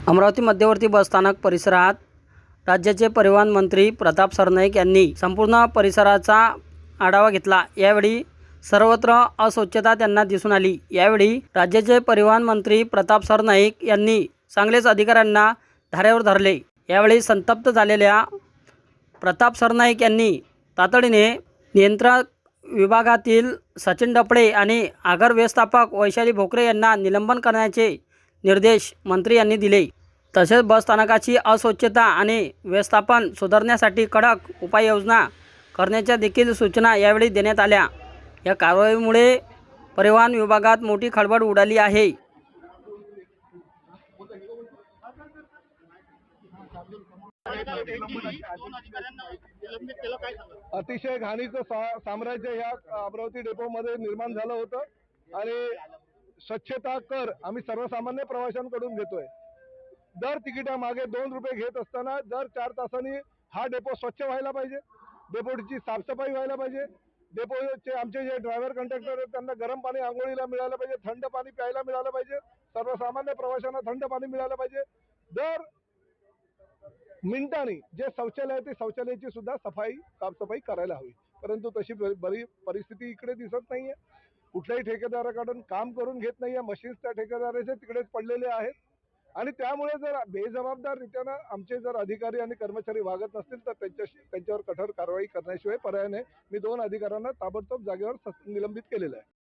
अमरावती मध्यवर्ती बसस्थानक परिसरात राज्याचे परिवहन मंत्री प्रताप सरनाईक यांनी संपूर्ण परिसराचा आढावा घेतला। यावेळी सर्वत्र अस्वच्छता त्यांना दिसून आली। यावेळी राज्याचे परिवहन मंत्री प्रताप सरनाईक यांनी चांगलेच अधिकाऱ्यांना धारेवर धरले। यावेळी संतप्त झालेल्या प्रताप सरनाईक यांनी तातडीने नियंत्रक विभागातील सचिन डपळे आणि आगार व्यवस्थापक वैशाली भोकरे यांना निलंबन करण्याचे निर्देश मंत्री यांनी दिले। तसेच बसस्थानकाची अस्वच्छता आणि व्यवस्थापन सुधारण्यासाठी कडक उपाययोजना करण्याच्या देखील सूचना यावेळी देण्यात आल्या। या कारवाईमुळे परिवहन विभागात मोठी खळबळ उडाली आहे। अतिशय घाणीचं साम्राज्य या अमरावती डेपोमध्ये निर्माण झालं होतं आणि स्वच्छता कर आम्ही सर्वसामान्य प्रवाशांकडून घेतोय। दर तिकिटामागे 2 रुपये घेत असताना दर 4 तासांनी हा डेपो स्वच्छ व्हायला पाहिजे, डेपोची साफसफाई व्हायला पाहिजे, डेपोचे आमचे जे ड्रायव्हर कंडक्टर आहेत त्यांना गरम पाणी आंघोळीला मिळालं पाहिजे, थंड पाणी प्यायला मिळालं पाहिजे, सर्वसामान्य प्रवाशांना थंड पाणी मिळालं पाहिजे। दर मिनिटांनी जे शौचालय आहे ते शौचालयाची सुद्धा साफसफाई करायला हवी, परंतु तशी बरी परिस्थिती इकडे दिसत नाहीये। कुठल्याही ठेकेदाराकडून काम करून घेत नाहीये, मशीन्स त्या ठेकेदाराचे तिकडेच पडलेले आहेत आणि त्यामुळे जर बेजबाबदाररीत्यानं आमचे जर अधिकारी आणि कर्मचारी वागत नसतील तर त्यांच्यावर कठोर कारवाई करण्याशिवाय पर्याय नाही। मी 2 अधिकाऱ्यांना ताबडतोब जागेवर निलंबित केलेलं आहे।